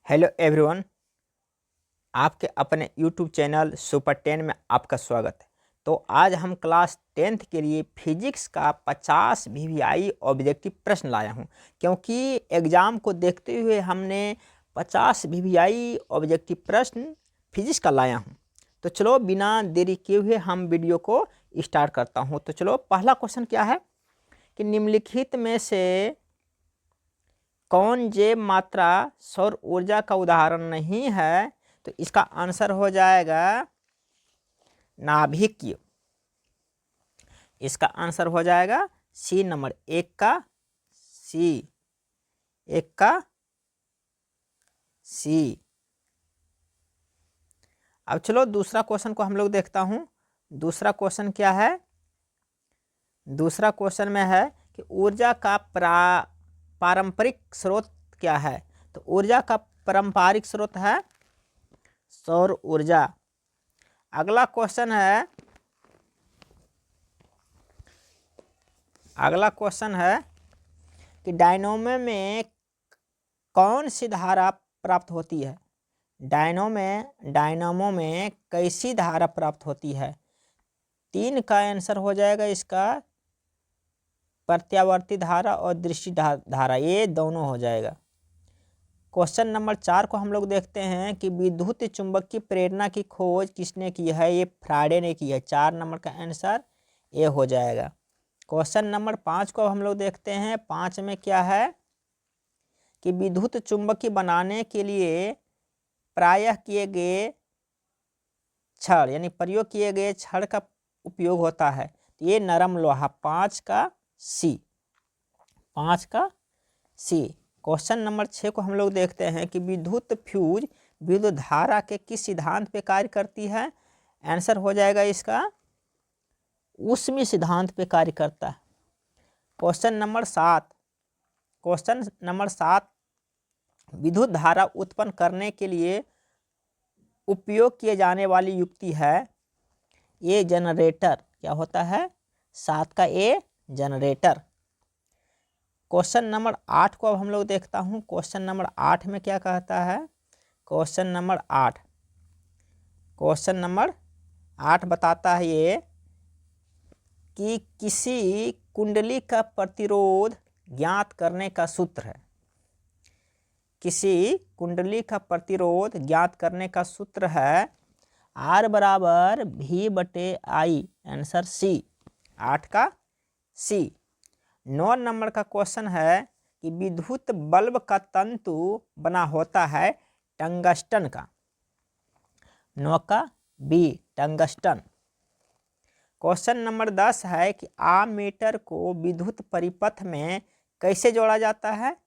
Hello everyone, आपके अपने YouTube channel super 10 में आपका स्वागत है। तो आज हम क्लास 10th के लिए फिजिक्स का 50 वीवीआई ऑब्जेक्टिव प्रश्न लाया हूं, क्योंकि एग्ज़ाम को देखते हुए हमने 50 वीवीआई ऑब्जेक्टिव प्रश्न फिजिक्स का लाया हूं। तो चलो बिना देरी किए हुए हम वीडियो को स्टार्ट करता हूं। तो चलो, पहला क्वेश्चन क्या है कि निम्नलिखित में से कौन जैव मात्रा सौर ऊर्जा का उदाहरण नहीं है? तो इसका आंसर हो जाएगा नाभिकीय। इसका आंसर हो जाएगा सी नंबर एक का सी। अब चलो दूसरा क्वेश्चन को हम लोग देखता हूं। दूसरा क्वेश्चन क्या है? दूसरा क्वेश्चन में है कि ऊर्जा का पारंपरिक स्रोत क्या है? तो ऊर्जा का पारंपरिक स्रोत है सौर ऊर्जा। अगला क्वेश्चन है कि डायनोमो में कौन सी धारा प्राप्त होती है? डायनोमो में कैसी धारा प्राप्त होती है? 3 का आंसर हो जाएगा इसका प्रत्यावर्ती धारा और दृष्टि धारा, ये दोनों हो जाएगा। क्वेश्चन नंबर 4 को हम लोग देखते हैं कि विद्युत चुंबकीय प्रेरणा की खोज किसने की है? ये फ्राडे ने की है। 4 नंबर का आंसर ये हो जाएगा। क्वेश्चन नंबर 5 को हम लोग देखते हैं। 5 में क्या है कि विद्युत चुंबकीय बनाने के लिए प्रायः किए गए छड़ यानी प्रयोग किए गए छड़ का उपयोग होता है। ये नरम लोहा। 5 का सी। क्वेश्चन नंबर 6 को हम लोग देखते हैं कि विद्युत फ्यूज विद्युत धारा के किस सिद्धांत पे कार्य करती है? आंसर हो जाएगा इसका ऊष्मीय सिद्धांत पे कार्य करता है। क्वेश्चन नंबर 7 विद्युत धारा उत्पन्न करने के लिए उपयोग किए जाने वाली युक्ति है ये जनरेटर। क्या होता है? 7 का ए जनरेटर। क्वेश्चन नंबर 8 को अब हम लोग देखता हूं। क्वेश्चन नंबर 8 में क्या कहता है? क्वेश्चन नंबर 8 बताता है ये कि किसी कुंडली का प्रतिरोध ज्ञात करने का सूत्र है। किसी कुंडली का प्रतिरोध ज्ञात करने का सूत्र है R बराबर V/I। Answer C. 8 का सी। 9 नंबर का क्वेश्चन है कि विद्युत बल्ब का तंतु बना होता है टंगस्टन का। 9 का बी टंगस्टन। क्वेश्चन नंबर 10 है कि आमीटर को विद्युत परिपथ में कैसे जोड़ा जाता है?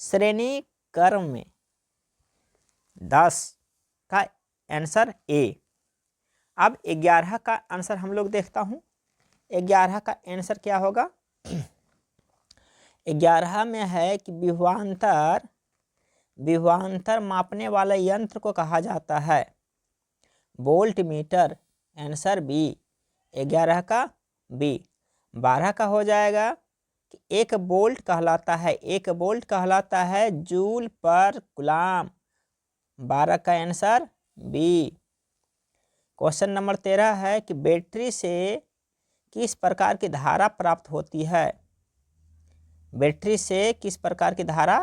श्रेणी क्रम में। 10 का आंसर ए। अब 11 का आंसर हम लोग देखता हूं। 11 का आंसर क्या होगा? 11 में है कि विभवांतर मापने वाले यंत्र को कहा जाता है वोल्ट मीटर। Answer B. 11 का बी। 12 का हो जाएगा कि एक वोल्ट कहलाता है जूल पर कूलाम। 12 का आंसर बी। क्वेश्चन नंबर 13 है कि बैटरी से किस प्रकार की धारा प्राप्त होती है? बैटरी से किस प्रकार की धारा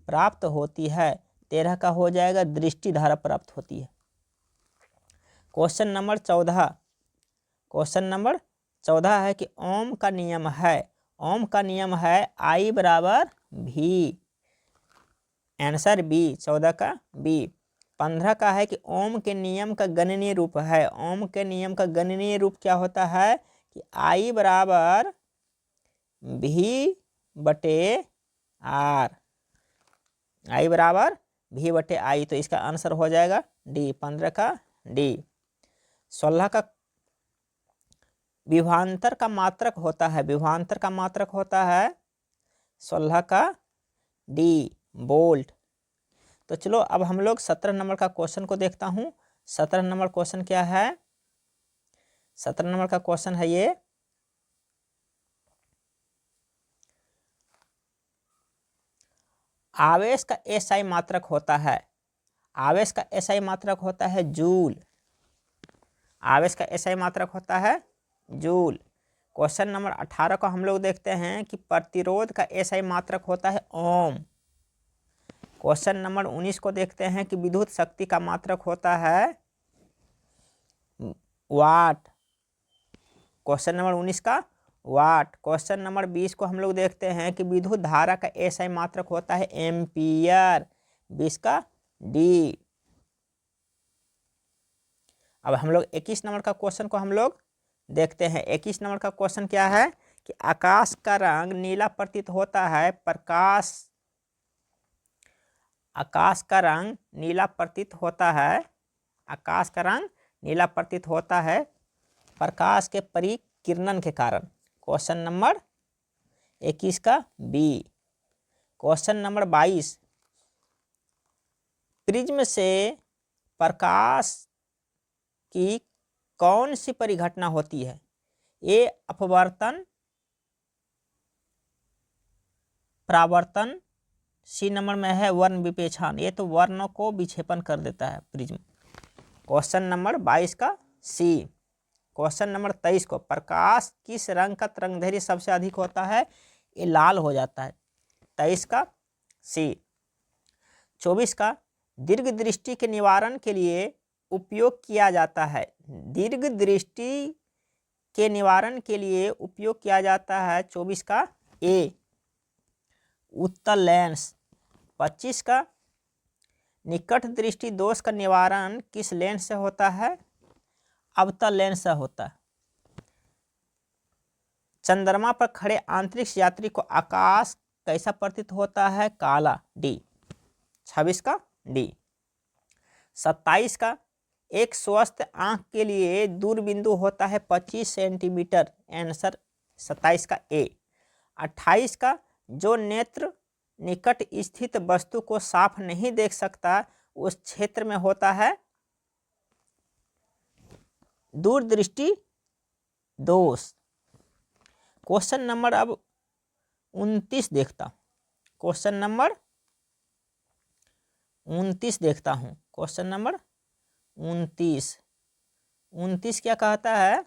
प्राप्त होती है? 13 का हो जाएगा दृष्टि धारा प्राप्त होती है। क्वेश्चन नंबर 14 है कि ओम का नियम है I बराबर भी। Answer B. 14 का बी। 15 का है कि ओम के नियम का गणनीय रूप है। ओम के नियम का गणनीय रूप क्या होता है कि I बराबर V/R। I बराबर V/I। तो इसका आंसर हो जाएगा डी। 15 का डी। 16 का विभवांतर का मात्रक होता है 16 का डी वोल्ट। तो चलो अब हम लोग 17 नंबर का क्वेश्चन को देखता हूं। 17 नंबर क्वेश्चन क्या है? 17 नंबर का क्वेश्चन है ये आवेश का SI मात्रक होता है आवेश का एसआई मात्रक होता है जूल। आवेश का एसआई मात्रक होता है जूल। क्वेश्चन नंबर 18 को हम लोग देखते हैं कि प्रतिरोध का एसआई मात्रक होता है ओम। क्वेश्चन नंबर 19 को देखते हैं कि विद्युत शक्ति का मात्रक होता है वाट। क्वेश्चन नंबर 19 का वाट। क्वेश्चन नंबर 20 को हम लोग देखते हैं कि विद्युत धारा का एसआई मात्रक होता है एम्पियर। 20 का डी। अब हम लोग 21 नंबर का क्वेश्चन को हम लोग देखते हैं। 21 नंबर का क्वेश्चन क्या है कि आकाश का रंग नीला प्रतीत होता है आकाश का रंग नीला प्रतीत होता है। आकाश का रंग नीला प्रतीत होता है प्रकाश के परिकिरणन के कारण। क्वेश्चन नंबर 21 का बी। क्वेश्चन नंबर 22, प्रिज्म से प्रकाश की कौन सी परिघटना होती है? ए अपवर्तन, परावर्तन, सी नंबर में है वर्ण विपेक्षण। ये तो वर्णों को विक्षेपण कर देता है प्रिज्म। क्वेश्चन नंबर 22 का सी। क्वेश्चन नंबर 23 को प्रकाश किस रंग का तरंगदैर्घ्य सबसे अधिक होता है? ये लाल हो जाता है। 23 का सी। 24 का दीर्घ दृष्टि के निवारण के लिए उपयोग किया जाता है। दीर्घ दृष्टि के निवारण के लिए उपयोग किया जाता है 24 का ए उत्तल लेंस। 25 का निकट दृष्टि दोष का निवारण किस लेंस से होता है? अवतल लेंस से होता है। चंद्रमा पर खड़े अंतरिक्ष यात्री को आकाश कैसा प्रतीत होता है? काला, डी। 26 का डी। 27 का एक स्वस्थ आंख के लिए दूरबिंदु होता है 25 सेंटीमीटर। आंसर 27 का ए। 28 का जो नेत्र निकट स्थित वस्तु को साफ नहीं देख सकता उस क्षेत्र में होता है दूरदृष्टि दोष। क्वेश्चन नंबर अब 29 देखता हूं। क्वेश्चन नंबर 29 देखता हूं। क्वेश्चन नंबर 29 क्या कहता है?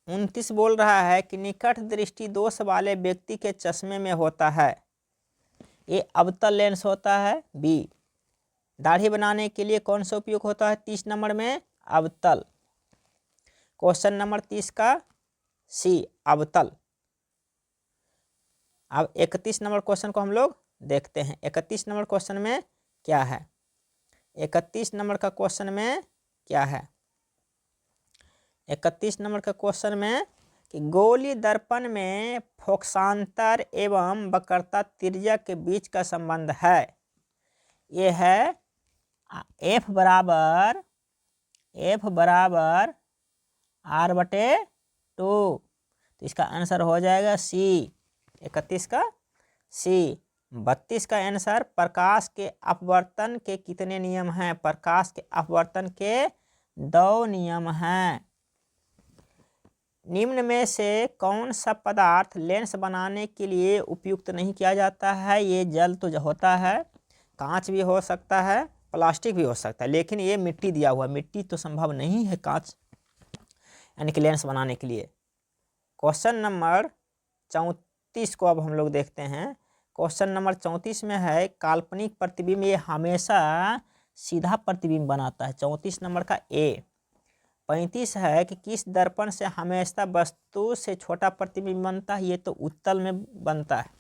29 बोल रहा है कि निकट दृष्टि दोष वाले व्यक्ति के चश्मे में होता है ये अवतल लेंस होता है, बी। दाढ़ी बनाने के लिए कौन सा उपयोग होता है? 30 नंबर में अवतल। क्वेश्चन नंबर 30 का सी अवतल। अब 31 नंबर क्वेश्चन को हम लोग देखते हैं। 31 नंबर क्वेश्चन में क्या है? 31 नंबर का क्वेश्चन में क्या है? 31 नंबर का क्वेश्चन में कि गोली दर्पण में फोकसांतर एवं वक्रता त्रिज्या के बीच का संबंध है। ये है F बराबर R/2। तो इसका आंसर हो जाएगा सी। 31 का सी। 32 का आंसर प्रकाश के अपवर्तन के कितने नियम हैं? प्रकाश के अपवर्तन के 2 नियम हैं। निम्न में से कौन सा पदार्थ लेंस बनाने के लिए उपयुक्त नहीं किया जाता है? ये जल तो होता है, कांच भी हो सकता है, प्लास्टिक भी हो सकता है, लेकिन ये मिट्टी दिया हुआ, मिट्टी तो संभव नहीं है कांच यानी कि लेंस बनाने के लिए। क्वेश्चन नंबर 34 को अब हम लोग देखते हैं। क्वेश्चन नंबर 34 में है काल्पनिक प्रतिबिंब ये हमेशा सीधा प्रतिबिंब बनाता है। 34 नंबर का ए। 35 है कि किस दर्पण से हमेशा वस्तु से छोटा प्रतिबिंब बनता है? ये तो उत्तल में बनता है।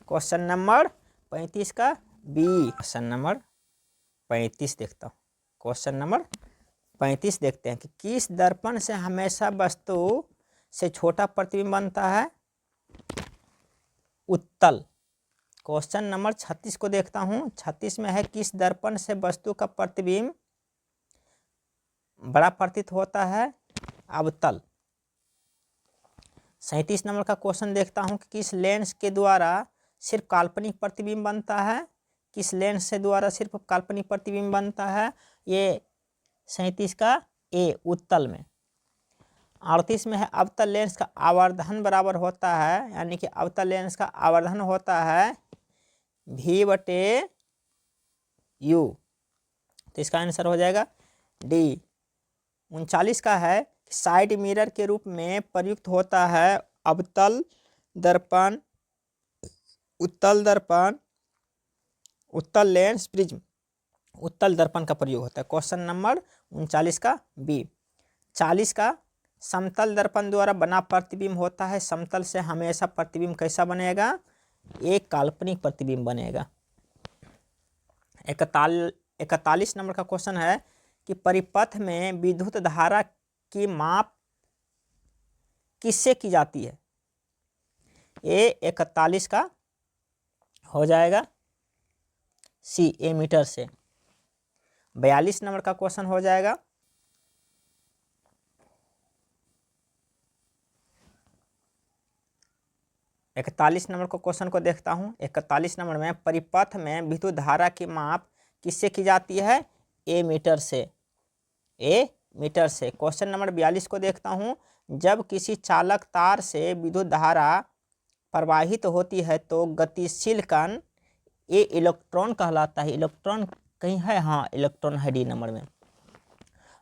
क्वेश्चन नंबर 35 का बी। क्वेश्चन नंबर 35 देखता हूँ। क्वेश्चन नंबर 35 देखते हैं कि किस दर्पण से हमेशा वस्तु से छोटा प्रतिबिंब बनता है? उत्तल। क्वेश्चन नंबर 36 को देखता हूँ। 36 में है किस दर्पण से वस्तु का प्रतिबिंब बड़ा प्रतीत होता है? अवतल। 37 नंबर का क्वेश्चन देखता हूँ कि किस लेंस के द्वारा सिर्फ काल्पनिक प्रतिबिंब बनता है? किस लेंस से द्वारा सिर्फ काल्पनिक प्रतिबिंब बनता है? ये 37 का ए उत्तल में। 38 में है अवतल लेंस का आवर्धन बराबर होता है, यानी कि अवतल लेंस का आवर्धन होता है V/U। तो इसका आंसर हो जाएगा डी। 39 का है, साइड मिरर के रूप में प्रयुक्त होता है अवतल दर्पण, उत्तल दर्पण, उत्तल लेंस, प्रिज्म। उत्तल दर्पण का प्रयोग होता है। क्वेश्चन नंबर 39 का बी। 40 का, समतल दर्पण द्वारा बना प्रतिबिंब होता है। समतल से हमेशा प्रतिबिंब कैसा बनेगा? एक काल्पनिक प्रतिबिंब बनेगा। 41 नंबर का क्वेश्चन है कि परिपथ में विद्युत धारा की माप किससे की जाती है? ए 41 का हो जाएगा सी, एमीटर से। 42 नंबर का क्वेश्चन हो जाएगा 41 नंबर को क्वेश्चन को देखता हूं। 41 नंबर में परिपथ में विद्युत धारा की माप किससे की जाती है? ए मीटर से। ए मीटर से। क्वेश्चन नंबर 42 को देखता हूं। जब किसी चालक तार से विद्युत धारा प्रवाहित होती है तो गतिशील कण ये इलेक्ट्रॉन कहलाता है। इलेक्ट्रॉन कहीं है? हाँ, इलेक्ट्रॉन है डी नंबर में।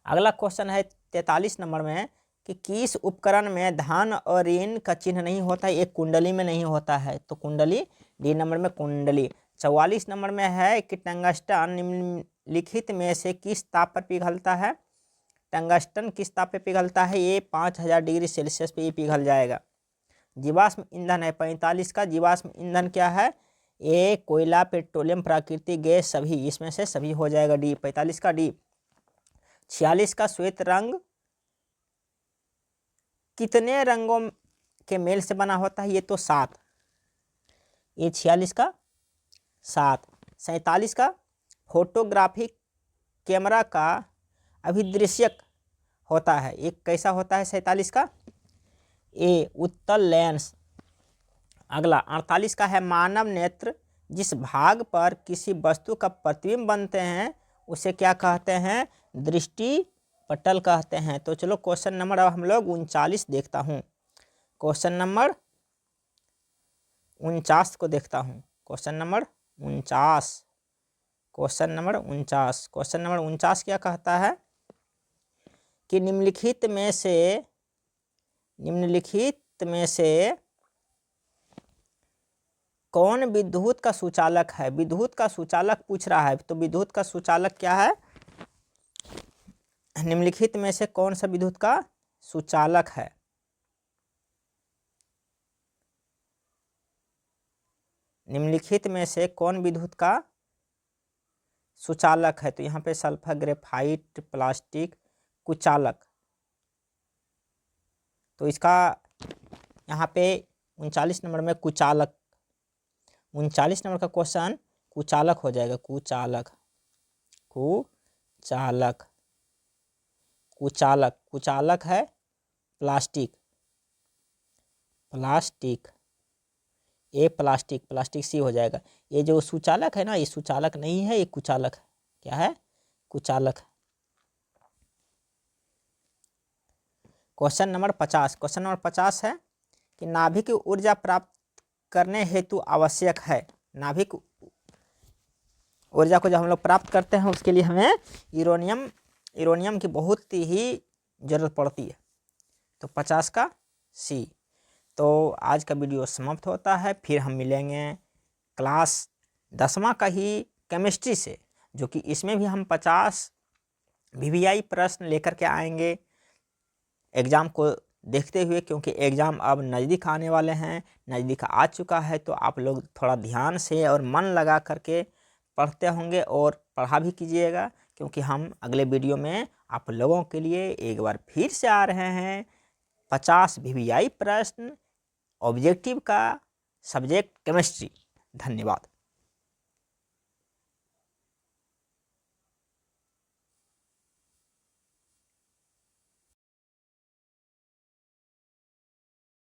अगला क्वेश्चन है 43 नंबर में कि किस उपकरण में धन और ऋण का चिन्ह नहीं होता है? एक कुंडली में नहीं होता है, तो कुंडली डी नंबर में कुंडली। 44 नंबर में है कि टंगस्टन निम्नलिखित में से किस ताप पर पिघलता है? टंगस्टन किस ताप पे पिघलता है? ये 5000 डिग्री सेल्सियस पे ये पिघल जाएगा। जीवाश्म ईंधन है 45 का। जीवाश्म ईंधन क्या है? ये कोयला, पेट्रोलियम, प्राकृतिक गैस, सभी, इसमें से सभी हो जाएगा डी। 45 का डी। 46 का, श्वेत रंग कितने रंगों के मेल से बना होता है? ये तो 7। ये 46 का 7। 47 का, फोटोग्राफिक कैमरा का अभिदृश्यक होता है, एक कैसा होता है? 47 का ए, उत्तल लेंस। अगला 48 का है, मानव नेत्र जिस भाग पर किसी वस्तु का प्रतिबिंब बनते हैं उसे क्या कहते हैं? दृष्टि पटल कहते हैं। तो चलो क्वेश्चन नंबर अब हम लोग 39 देखता हूँ। क्वेश्चन नंबर 49 को देखता हूँ। Question number 49। Question number 49। Question number 49 क्या कहता है कि निम्नलिखित में से कौन विद्युत का सुचालक है? विद्युत का सुचालक पूछ रहा है, तो विद्युत का सुचालक क्या है? निम्नलिखित में से कौन सा विद्युत का सुचालक है? निम्नलिखित में से कौन विद्युत का सुचालक है? तो यहाँ पे सल्फर, ग्रेफाइट, प्लास्टिक, कुचालक। तो इसका यहाँ पे 39 नंबर में कुचालक, 39 नंबर का क्वेश्चन कुचालक हो जाएगा। कुचालक, कुचालक, कुचालक। कुचालक है प्लास्टिक, प्लास्टिक, ए प्लास्टिक, प्लास्टिक सी हो जाएगा। ये जो सुचालक है ना, ये सुचालक नहीं है, ये कुचालक है। क्या है? कुचालक। Question number 50। क्वेश्चन नंबर 50 है कि नाभिक ऊर्जा प्राप्त करने हेतु आवश्यक है। नाभिक ऊर्जा को जब हम लोग प्राप्त करते हैं उसके लिए हमें यूरेनियम की बहुत ही जरूरत पड़ती है। तो 50 का सी। तो आज का वीडियो समाप्त होता है। फिर हम मिलेंगे क्लास 10वां का ही केमिस्ट्री से, जो कि इसमें भी हम 50 VVI प्रश्न लेकर के आएंगे एग्ज़ाम को देखते हुए, क्योंकि एग्ज़ाम अब नज़दीक आने वाले हैं, नज़दीक आ चुका है। तो आप लोग थोड़ा ध्यान से और मन लगा करके पढ़ते होंगे और पढ़ा भी कीजिएगा, क्योंकि हम अगले वीडियो में आप लोगों के लिए एक बार फिर से आ रहे हैं 50 VVI प्रश्न ऑब्जेक्टिव का, सब्जेक्ट केमिस्ट्री। धन्यवाद।